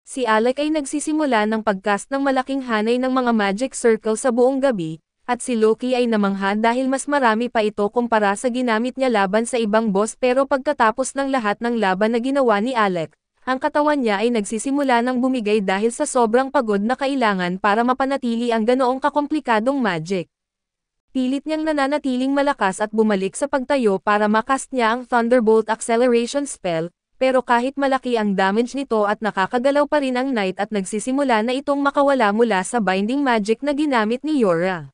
Si Alec ay nagsisimula ng pagcast ng malaking hanay ng mga magic circle sa buong gabi, at si Loki ay namangha dahil mas marami pa ito kumpara sa ginamit niya laban sa ibang boss pero pagkatapos ng lahat ng laban na ginawa ni Alec, ang katawan niya ay nagsisimula ng bumigay dahil sa sobrang pagod na kailangan para mapanatili ang ganoong kakomplikadong magic. Pilit niyang nananatiling malakas at bumalik sa pagtayo para makast niya ang Thunderbolt Acceleration Spell, pero kahit malaki ang damage nito at nakakagalaw pa rin ang Knight at nagsisimula na itong makawala mula sa binding magic na ginamit ni Yora.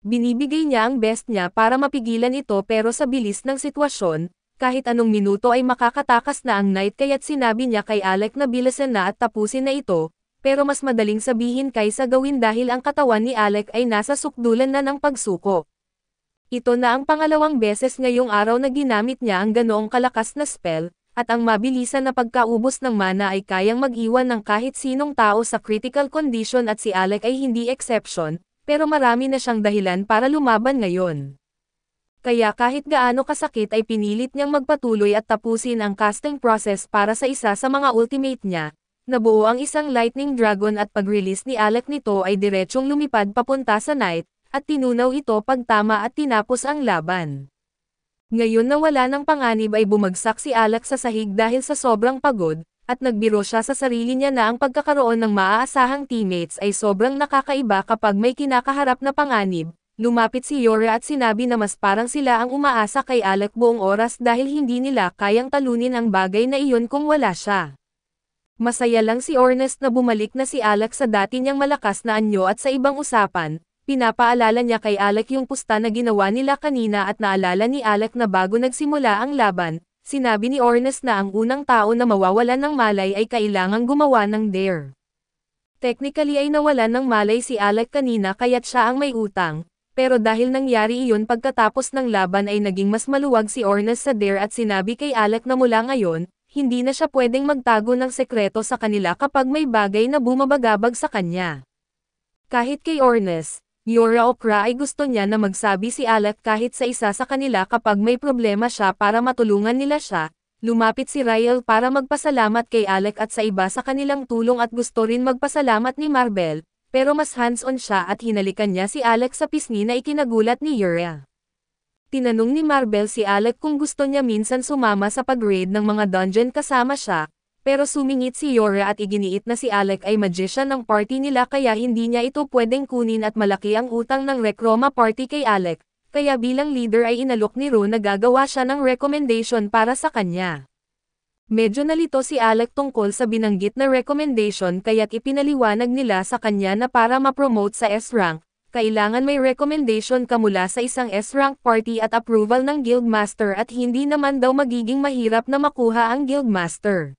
Binibigay niya ang best niya para mapigilan ito pero sa bilis ng sitwasyon, kahit anong minuto ay makakatakas na ang Knight kaya't sinabi niya kay Alec na bilisan na at tapusin na ito, pero mas madaling sabihin kaysa gawin dahil ang katawan ni Alec ay nasa sukdulan na ng pagsuko. Ito na ang pangalawang beses ngayong araw na ginamit niya ang ganoong kalakas na spell, at ang mabilisan na pagkaubos ng mana ay kayang mag-iwan ng kahit sinong tao sa critical condition at si Alec ay hindi exception, pero marami na siyang dahilan para lumaban ngayon. Kaya kahit gaano kasakit ay pinilit niyang magpatuloy at tapusin ang casting process para sa isa sa mga ultimate niya. Nabuo ang isang lightning dragon at pag-release ni Alec nito ay diretsyong lumipad papunta sa Knight, at tinunaw ito pagtama at tinapos ang laban. Ngayon na wala ng panganib ay bumagsak si Alec sa sahig dahil sa sobrang pagod, at nagbiro siya sa sarili niya na ang pagkakaroon ng maaasahang teammates ay sobrang nakakaiba kapag may kinakaharap na panganib. Lumapit si Yora at sinabi na mas parang sila ang umaasa kay Alec buong oras dahil hindi nila kayang talunin ang bagay na iyon kung wala siya. Masaya lang si Ernest na bumalik na si Alec sa dati niyang malakas na anyo at sa ibang usapan. Pinapaalala niya kay Alec yung pusta na ginawa nila kanina at naalala ni Alec na bago nagsimula ang laban, sinabi ni Ernest na ang unang tao na mawawalan ng malay ay kailangang gumawa ng dare. Technically ay nawalan ng malay si Alec kanina kaya't siya ang may utang, pero dahil nangyari iyon pagkatapos ng laban ay naging mas maluwag si Ernest sa dare at sinabi kay Alec na mula ngayon, hindi na siya pwedeng magtago ng sekreto sa kanila kapag may bagay na bumabagabag sa kanya. Kahit kay Ernest, Yora o Kra ay gusto niya na magsabi si Alec kahit sa isa sa kanila kapag may problema siya para matulungan nila siya. Lumapit si Rael para magpasalamat kay Alec at sa iba sa kanilang tulong at gusto rin magpasalamat ni Marbel, pero mas hands-on siya at hinalikan niya si Alec sa pisngi na ikinagulat ni Yura. Tinanong ni Marbel si Alec kung gusto niya minsan sumama sa pag-raid ng mga dungeon kasama siya, pero sumingit si Yora at iginiit na si Alec ay magician ng party nila kaya hindi niya ito pwedeng kunin at malaki ang utang ng Recroma party kay Alec, kaya bilang leader ay inalok ni Ru na gagawa siya ng recommendation para sa kanya. Medyo nalito si Alec tungkol sa binanggit na recommendation kaya't ipinaliwanag nila sa kanya na para ma-promote sa S-rank, kailangan may recommendation ka mula sa isang S-rank party at approval ng Guildmaster at hindi naman daw magiging mahirap na makuha ang Guildmaster.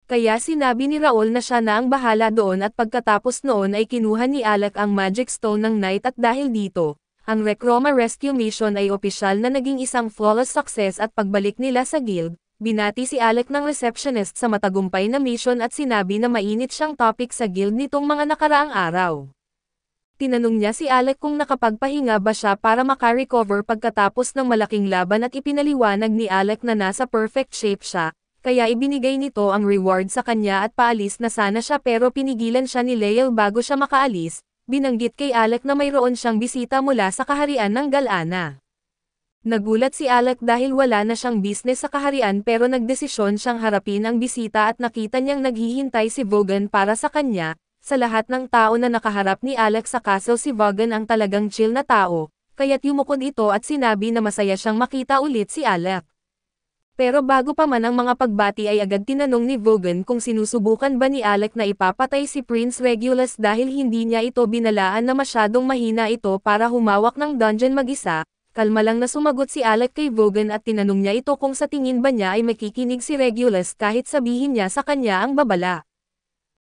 Kaya sinabi ni Raul na siya na ang bahala doon at pagkatapos noon ay kinuha ni Alec ang Magic Stone ng Knight at dahil dito, ang Recroma Rescue Mission ay opisyal na naging isang flawless success at pagbalik nila sa guild, binati si Alec ng receptionist sa matagumpay na mission at sinabi na mainit siyang topic sa guild nitong mga nakaraang araw. Tinanong niya si Alec kung nakapagpahinga ba siya para makarecover pagkatapos ng malaking laban at ipinaliwanag ni Alec na nasa perfect shape siya. Kaya ibinigay nito ang reward sa kanya at paalis na sana siya pero pinigilan siya ni Lael bago siya makaalis, binanggit kay Alec na mayroon siyang bisita mula sa kaharian ng Galana. Nagulat si Alec dahil wala na siyang business sa kaharian pero nagdesisyon siyang harapin ang bisita at nakita niyang naghihintay si Vogan para sa kanya. Sa lahat ng tao na nakaharap ni Alec sa castle si Vogan ang talagang chill na tao, kaya't yumukod ito at sinabi na masaya siyang makita ulit si Alec. Pero bago pa man ang mga pagbati ay agad tinanong ni Vogan kung sinusubukan ba ni Alec na ipapatay si Prince Regulus dahil hindi niya ito binalaan na masyadong mahina ito para humawak ng dungeon mag-isa. Kalma lang na sumagot si Alec kay Vogan at tinanong niya ito kung sa tingin ba niya ay makikinig si Regulus kahit sabihin niya sa kanya ang babala.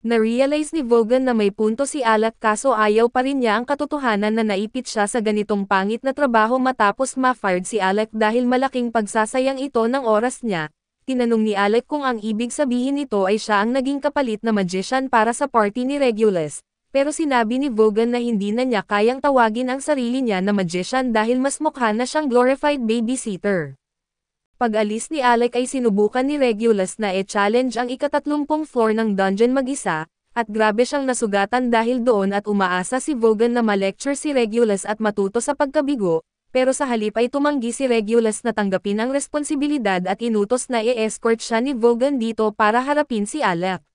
Na-realize ni Vogan na may punto si Alec kaso ayaw pa rin niya ang katotohanan na naipit siya sa ganitong pangit na trabaho matapos ma-fired si Alec dahil malaking pagsasayang ito ng oras niya. Tinanong ni Alec kung ang ibig sabihin nito ay siya ang naging kapalit na magician para sa party ni Regulus, pero sinabi ni Vogan na hindi na niya kayang tawagin ang sarili niya na magician dahil mas mukha na siyang glorified babysitter. Pag-alis ni Alec ay sinubukan ni Regulus na challenge ang ika-30 floor ng dungeon mag-isa, at grabe siyang nasugatan dahil doon at umaasa si Vogan na ma-lecture si Regulus at matuto sa pagkabigo, pero sa halip ay tumanggi si Regulus na tanggapin ang responsibilidad at inutos na i-escort siya ni Vogan dito para harapin si Alec.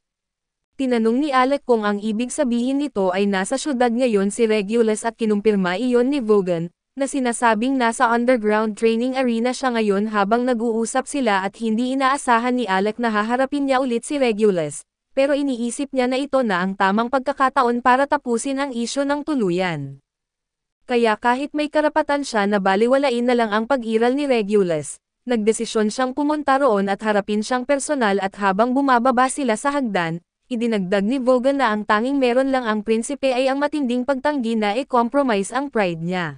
Tinanong ni Alec kung ang ibig sabihin nito ay nasa syudad ngayon si Regulus at kinumpirma iyon ni Vogan, na sinasabing nasa underground training arena siya ngayon habang nag-uusap sila at hindi inaasahan ni Alec na haharapin niya ulit si Regulus, pero iniisip niya na ito na ang tamang pagkakataon para tapusin ang isyu ng tuluyan. Kaya kahit may karapatan siya na baliwalain na lang ang pag-iral ni Regulus, nagdesisyon siyang pumunta roon at harapin siyang personal at habang bumababa sila sa hagdan, idinagdag ni Vogan na ang tanging meron lang ang prinsipe ay ang matinding pagtanggi na i-compromise ang pride niya.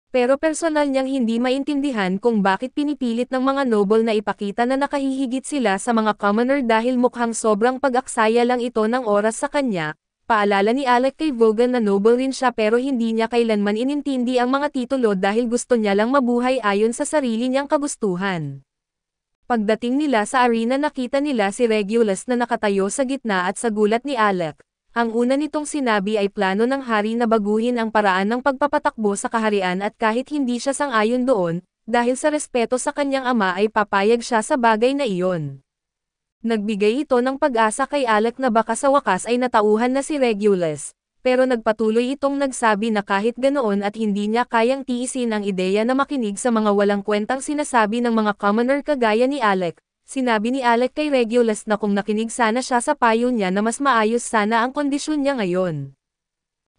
Pero personal niyang hindi maintindihan kung bakit pinipilit ng mga noble na ipakita na nakahihigit sila sa mga commoner dahil mukhang sobrang pag-aksaya lang ito ng oras sa kanya. Paalala ni Alec kay Vogan na noble rin siya pero hindi niya kailanman inintindi ang mga titulo dahil gusto niya lang mabuhay ayon sa sarili niyang kagustuhan. Pagdating nila sa arena nakita nila si Regulus na nakatayo sa gitna at sa gulat ni Alec. Ang una nitong sinabi ay plano ng hari na baguhin ang paraan ng pagpapatakbo sa kaharian at kahit hindi siya sang-ayon doon, dahil sa respeto sa kanyang ama ay papayag siya sa bagay na iyon. Nagbigay ito ng pag-asa kay Alec na baka sa wakas ay natauhan na si Regulus, pero nagpatuloy itong nagsabi na kahit ganoon at hindi niya kayang tiisin ang ideya na makinig sa mga walang kwentang sinasabi ng mga commoner kagaya ni Alec. Sinabi ni Alec kay Regulus na kung nakinig sana siya sa payo niya na mas maayos sana ang kondisyon niya ngayon.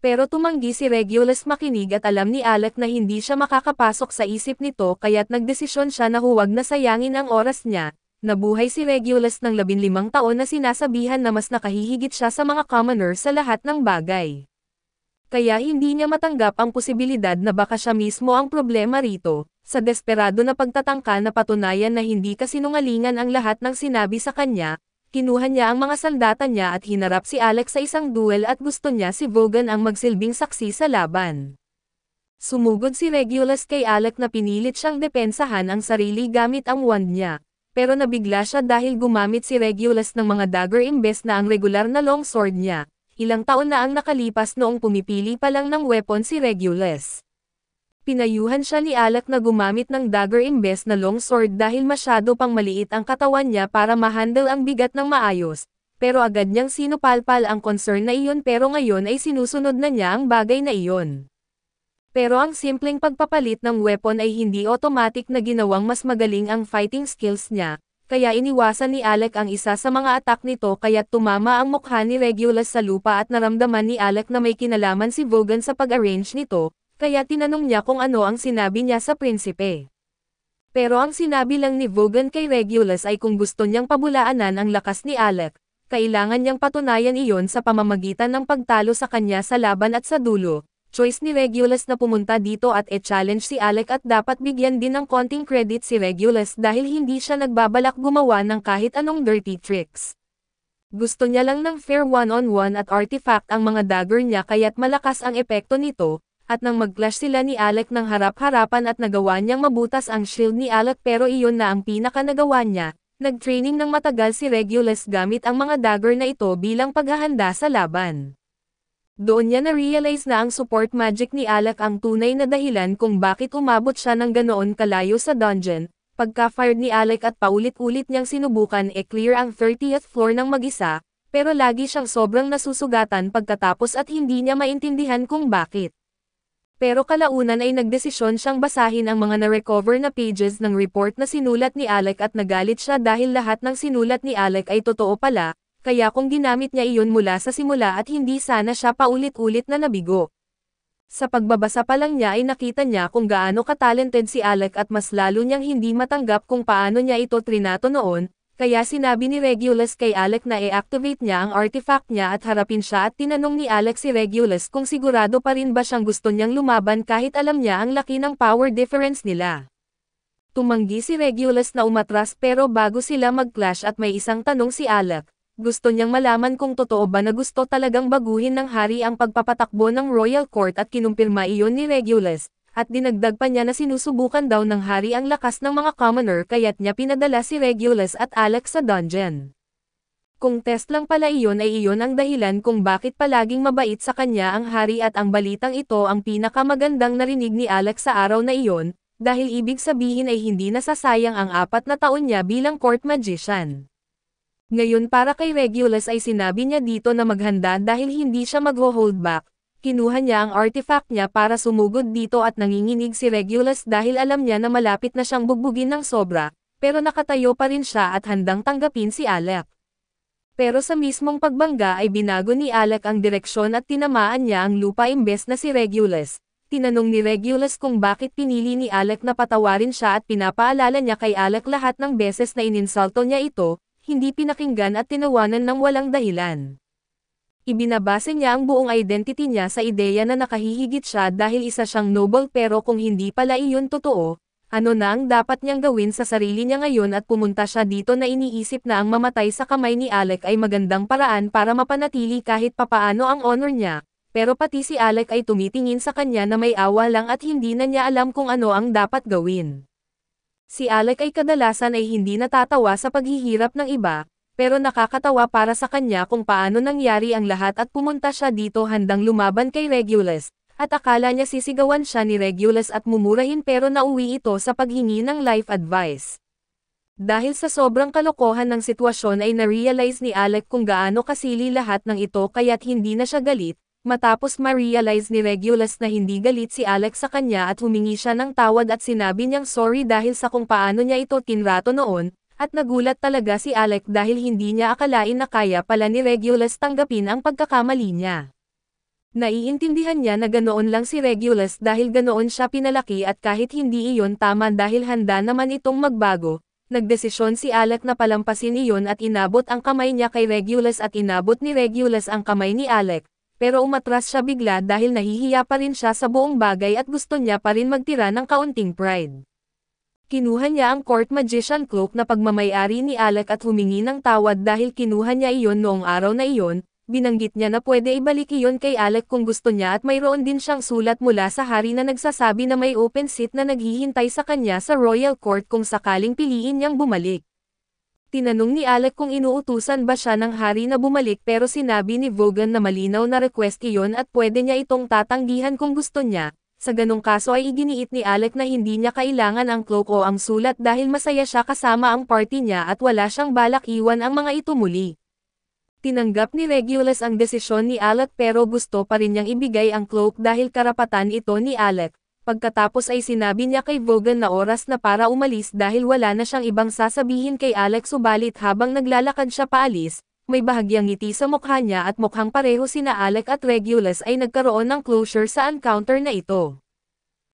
Pero tumanggi si Regulus makinig at alam ni Alec na hindi siya makakapasok sa isip nito kaya't nagdesisyon siya na huwag na sayangin ang oras niya. Nabuhay si Regulus ng 15 taon na sinasabihan na mas nakahihigit siya sa mga commoner sa lahat ng bagay. Kaya hindi niya matanggap ang posibilidad na baka siya mismo ang problema rito. Sa desperado na pagtatangka na patunayan na hindi kasinungalingan ang lahat ng sinabi sa kanya, kinuha niya ang mga sandata niya at hinarap si Alec sa isang duel at gusto niya si Vogan ang magsilbing saksi sa laban. Sumugod si Regulus kay Alec na pinilit siyang depensahan ang sarili gamit ang wand niya, pero nabigla siya dahil gumamit si Regulus ng mga dagger imbes na ang regular na longsword niya. Ilang taon na ang nakalipas noong pumipili pa lang ng weapon si Regulus. Pinayuhan siya ni Alec na gumamit ng dagger imbes na longsword dahil masyado pang maliit ang katawan niya para ma-handle ang bigat ng maayos, pero agad niyang sinupalpal ang concern na iyon pero ngayon ay sinusunod na niya ang bagay na iyon. Pero ang simpleng pagpapalit ng weapon ay hindi automatic na ginawang mas magaling ang fighting skills niya, kaya iniwasan ni Alec ang isa sa mga attack nito kaya't tumama ang mukha ni Regulus sa lupa at naramdaman ni Alec na may kinalaman si Vogan sa pag-arrange nito. Kaya tinanong niya kung ano ang sinabi niya sa prinsipe. Pero ang sinabi lang ni Vogan kay Regulus ay kung gusto niyang pabulaanan ang lakas ni Alec, kailangan niyang patunayan iyon sa pamamagitan ng pagtalo sa kanya sa laban at sa dulo. Choice ni Regulus na pumunta dito at challenge si Alec at dapat bigyan din ng konting credit si Regulus dahil hindi siya nagbabalak gumawa ng kahit anong dirty tricks. Gusto niya lang ng fair one-on-one at artifact ang mga dagger niya kaya't malakas ang epekto nito. At nang mag-clash sila ni Alec ng harap-harapan at nagawa niyang mabutas ang shield ni Alec pero iyon na ang pinaka nagawa niya, nag-training ng matagal si Regulus gamit ang mga dagger na ito bilang paghahanda sa laban. Doon niya na-realize na ang support magic ni Alec ang tunay na dahilan kung bakit umabot siya ng ganoon kalayo sa dungeon. Pagka-fired ni Alec at paulit-ulit niyang sinubukan clear ang 30th floor ng mag-isa, pero lagi siyang sobrang nasusugatan pagkatapos at hindi niya maintindihan kung bakit. Pero kalaunan ay nagdesisyon siyang basahin ang mga na-recover na pages ng report na sinulat ni Alec at nagalit siya dahil lahat ng sinulat ni Alec ay totoo pala, kaya kung ginamit niya iyon mula sa simula at hindi sana siya paulit-ulit na nabigo. Sa pagbabasa pa lang niya ay nakita niya kung gaano ka-talented si Alec at mas lalo niyang hindi matanggap kung paano niya ito trinato noon, kaya sinabi ni Regulus kay Alec na i-activate niya ang artifact niya at harapin siya at tinanong ni Alec si Regulus kung sigurado pa rin ba siyang gusto niyang lumaban kahit alam niya ang laki ng power difference nila. Tumanggi si Regulus na umatras pero bago sila mag-clash at may isang tanong si Alec, gusto niyang malaman kung totoo ba na gusto talagang baguhin ng hari ang pagpapatakbo ng Royal Court at kinumpirma iyon ni Regulus. at dinagdag pa niya na sinusubukan daw ng hari ang lakas ng mga commoner kaya't niya pinadala si Regulus at Alex sa dungeon. Kung test lang pala iyon ay iyon ang dahilan kung bakit palaging mabait sa kanya ang hari at ang balitang ito ang pinakamagandang narinig ni Alex sa araw na iyon, dahil ibig sabihin ay hindi nasasayang ang 4 na taon niya bilang court magician. Ngayon para kay Regulus ay sinabi niya dito na maghanda dahil hindi siya mag-hold back. Kinuha niya ang artifact niya para sumugod dito at nanginginig si Regulus dahil alam niya na malapit na siyang bugbugin ng sobra, pero nakatayo pa rin siya at handang tanggapin si Alec. Pero sa mismong pagbangga ay binago ni Alec ang direksyon at tinamaan niya ang lupa imbes na si Regulus. Tinanong ni Regulus kung bakit pinili ni Alec na patawarin siya at pinapaalala niya kay Alec lahat ng beses na ininsulto niya ito, hindi pinakinggan at tinawanan ng walang dahilan. Ibinabase niya ang buong identity niya sa ideya na nakahihigit siya dahil isa siyang noble pero kung hindi pala iyon totoo, ano na ang dapat niyang gawin sa sarili niya ngayon at pumunta siya dito na iniisip na ang mamatay sa kamay ni Alec ay magandang paraan para mapanatili kahit papaano ang honor niya, pero pati si Alec ay tumitingin sa kanya na may awa lang at hindi na niya alam kung ano ang dapat gawin. Si Alec ay kadalasan ay hindi natatawa sa paghihirap ng iba, pero nakakatawa para sa kanya kung paano nangyari ang lahat at pumunta siya dito handang lumaban kay Regulus, at akala niya sisigawan siya ni Regulus at mumurahin pero nauwi ito sa paghingi ng life advice. Dahil sa sobrang kalokohan ng sitwasyon ay na-realize ni Alec kung gaano kasili lahat ng ito kaya't hindi na siya galit. Matapos ma-realize ni Regulus na hindi galit si Alex sa kanya at humingi siya ng tawad at sinabi niyang sorry dahil sa kung paano niya ito tinrato noon, at nagulat talaga si Alex dahil hindi niya akalain na kaya pala ni Regulus tanggapin ang pagkakamali niya. Naiintindihan niya na ganoon lang si Regulus dahil ganoon siya pinalaki at kahit hindi iyon tama dahil handa naman itong magbago, nagdesisyon si Alex na palampasin iyon at inabot ang kamay niya kay Regulus at inabot ni Regulus ang kamay ni Alex. Pero umatras siya bigla dahil nahihiya pa rin siya sa buong bagay at gusto niya pa rin magtira ng kaunting pride. Kinuha niya ang court magician cloak na pagmamayari ni Alec at humingi ng tawad dahil kinuha niya iyon noong araw na iyon, binanggit niya na pwede ibalik iyon kay Alec kung gusto niya at mayroon din siyang sulat mula sa hari na nagsasabi na may open seat na naghihintay sa kanya sa royal court kung sakaling piliin niyang bumalik. Tinanong ni Alec kung inuutusan ba siya ng hari na bumalik pero sinabi ni Vogan na malinaw na request iyon at pwede niya itong tatanggihan kung gusto niya. Sa ganong kaso ay iginiit ni Alec na hindi niya kailangan ang cloak o ang sulat dahil masaya siya kasama ang party niya at wala siyang balak iwan ang mga ito muli. Tinanggap ni Regulus ang desisyon ni Alec pero gusto pa rin niyang ibigay ang cloak dahil karapatan ito ni Alec. Pagkatapos ay sinabi niya kay Vogan na oras na para umalis dahil wala na siyang ibang sasabihin kay Alex subalit habang naglalakad siya paalis, may bahagyang ngiti sa mukha niya at mukhang pareho sina Alec at Regulus ay nagkaroon ng closure sa encounter na ito.